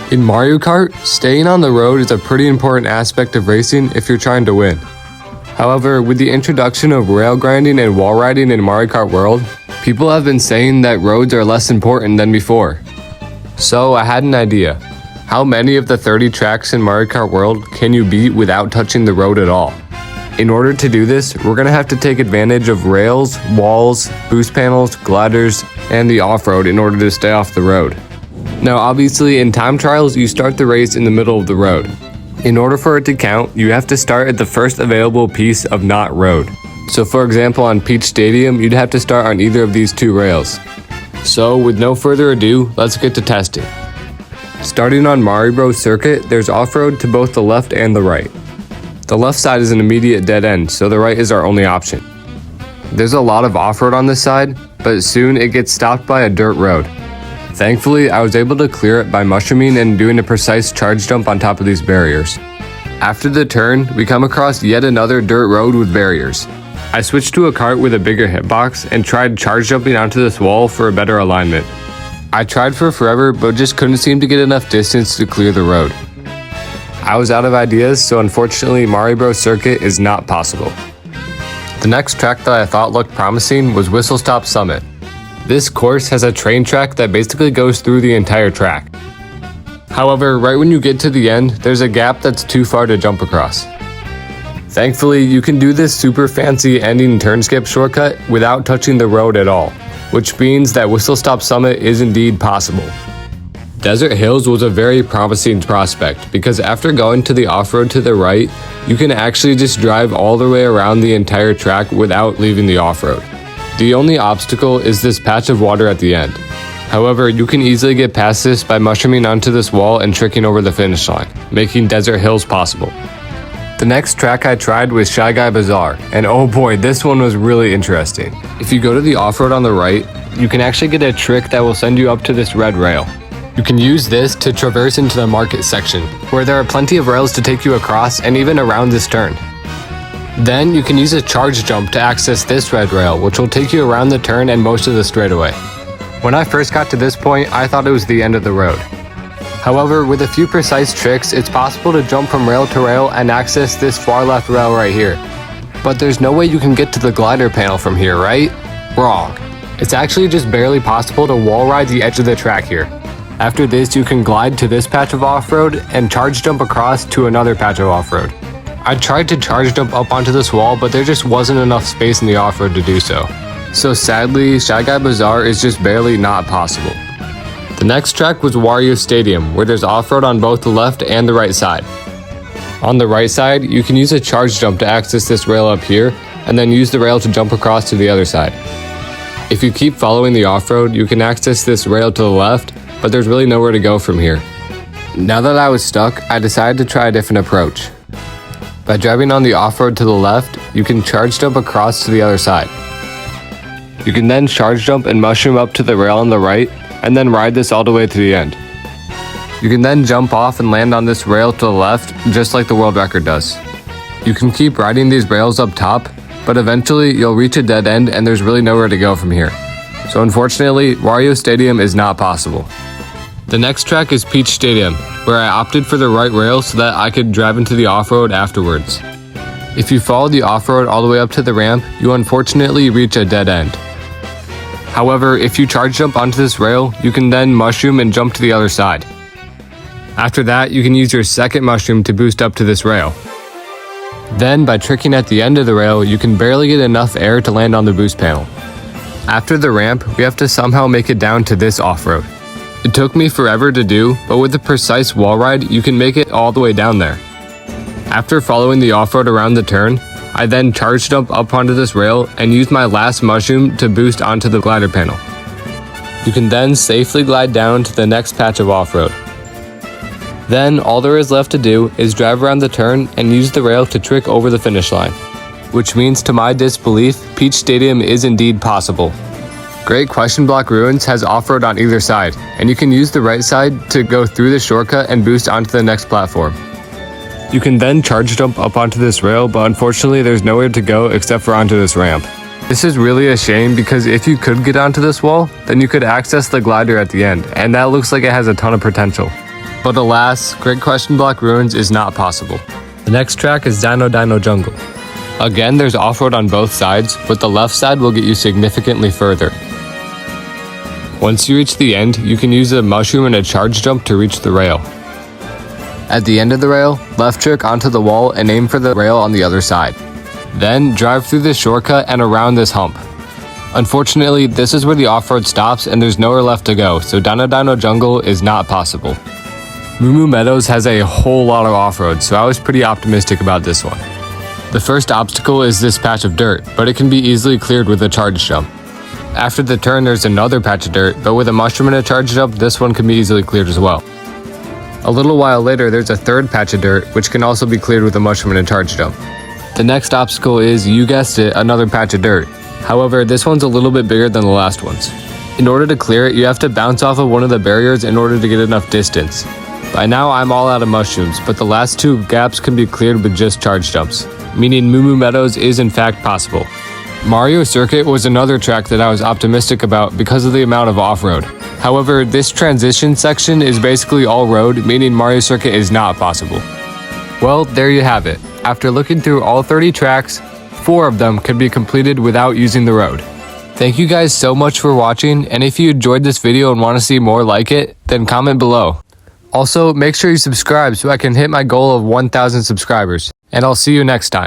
In Mario Kart, staying on the road is a pretty important aspect of racing if you're trying to win. However, with the introduction of rail grinding and wall riding in Mario Kart World, people have been saying that roads are less important than before. So I had an idea. How many of the 30 tracks in Mario Kart World can you beat without touching the road at all? In order to do this, we're going to have to take advantage of rails, walls, boost panels, gliders, and the off-road in order to stay off the road. Now obviously in time trials, you start the race in the middle of the road. In order for it to count, you have to start at the first available piece of not road. So for example on Peach Stadium, you'd have to start on either of these two rails. So with no further ado, let's get to testing. Starting on Mario Bros circuit, there's off-road to both the left and the right. The left side is an immediate dead end, so the right is our only option. There's a lot of off-road on this side, but soon it gets stopped by a dirt road. Thankfully, I was able to clear it by mushrooming and doing a precise charge jump on top of these barriers. After the turn, we come across yet another dirt road with barriers. I switched to a kart with a bigger hitbox and tried charge jumping onto this wall for a better alignment. I tried for forever, but just couldn't seem to get enough distance to clear the road. I was out of ideas, so unfortunately Mario Bros circuit is not possible. The next track that I thought looked promising was Whistle Stop Summit. This course has a train track that basically goes through the entire track. However, right when you get to the end, there's a gap that's too far to jump across. Thankfully, you can do this super fancy ending turn skip shortcut without touching the road at all, which means that Whistle Stop Summit is indeed possible. Desert Hills was a very promising prospect because after going to the off-road to the right, you can actually just drive all the way around the entire track without leaving the off-road. The only obstacle is this patch of water at the end. However, you can easily get past this by mushrooming onto this wall and tricking over the finish line, making Desert Hills possible. The next track I tried was Shy Guy Bazaar, and oh boy, this one was really interesting. If you go to the off-road on the right, you can actually get a trick that will send you up to this red rail. You can use this to traverse into the market section, where there are plenty of rails to take you across and even around this turn. Then you can use a charge jump to access this red rail, which will take you around the turn and most of the straightaway. When I first got to this point, I thought it was the end of the road. However, with a few precise tricks, it's possible to jump from rail to rail and access this far left rail right here. But there's no way you can get to the glider panel from here, right? Wrong. It's actually just barely possible to wall ride the edge of the track here. After this, you can glide to this patch of off-road and charge jump across to another patch of off-road. I tried to charge jump up onto this wall, but there just wasn't enough space in the off-road to do so. So sadly, Shy Guy Bazaar is just barely not possible. The next track was Wario Stadium, where there's off-road on both the left and the right side. On the right side, you can use a charge jump to access this rail up here, and then use the rail to jump across to the other side. If you keep following the off-road, you can access this rail to the left, but there's really nowhere to go from here. Now that I was stuck, I decided to try a different approach. By driving on the off-road to the left, you can charge jump across to the other side. You can then charge jump and mushroom up to the rail on the right, and then ride this all the way to the end. You can then jump off and land on this rail to the left, just like the world record does. You can keep riding these rails up top, but eventually you'll reach a dead end and there's really nowhere to go from here. So unfortunately, Wario Stadium is not possible. The next track is Peach Stadium, where I opted for the right rail so that I could drive into the off-road afterwards. If you follow the off-road all the way up to the ramp, you unfortunately reach a dead end. However, if you charge jump onto this rail, you can then mushroom and jump to the other side. After that, you can use your second mushroom to boost up to this rail. Then, by tricking at the end of the rail, you can barely get enough air to land on the boost panel. After the ramp, we have to somehow make it down to this off-road. It took me forever to do, but with a precise wall ride, you can make it all the way down there. After following the off-road around the turn, I then charge jump up onto this rail and use my last mushroom to boost onto the glider panel. You can then safely glide down to the next patch of off-road. Then all there is left to do is drive around the turn and use the rail to trick over the finish line. Which means to my disbelief, Peach Stadium is indeed possible. Great Question Block Ruins has off-road on either side, and you can use the right side to go through the shortcut and boost onto the next platform. You can then charge jump up onto this rail, but unfortunately there's nowhere to go except for onto this ramp. This is really a shame because if you could get onto this wall, then you could access the glider at the end, and that looks like it has a ton of potential. But alas, Great Question Block Ruins is not possible. The next track is Dino Dino Jungle. Again, there's off-road on both sides, but the left side will get you significantly further. Once you reach the end, you can use a mushroom and a charge jump to reach the rail. At the end of the rail, left trick onto the wall and aim for the rail on the other side. Then drive through this shortcut and around this hump. Unfortunately, this is where the off-road stops and there's nowhere left to go, so Dino Dino Jungle is not possible. Moo Moo Meadows has a whole lot of off-road, so I was pretty optimistic about this one. The first obstacle is this patch of dirt, but it can be easily cleared with a charge jump. After the turn, there's another patch of dirt, but with a mushroom and a charge jump, this one can be easily cleared as well. A little while later, there's a third patch of dirt, which can also be cleared with a mushroom and a charge jump. The next obstacle is, you guessed it, another patch of dirt. However, this one's a little bit bigger than the last ones. In order to clear it, you have to bounce off of one of the barriers in order to get enough distance. By now, I'm all out of mushrooms, but the last two gaps can be cleared with just charge jumps, meaning Moo Moo Meadows is in fact possible. Mario Circuit was another track that I was optimistic about because of the amount of off-road. However, this transition section is basically all road, meaning Mario Circuit is not possible. Well, there you have it. After looking through all 30 tracks, 4 of them could be completed without using the road. Thank you guys so much for watching, and if you enjoyed this video and want to see more like it, then comment below. Also, make sure you subscribe so I can hit my goal of 1,000 subscribers, and I'll see you next time.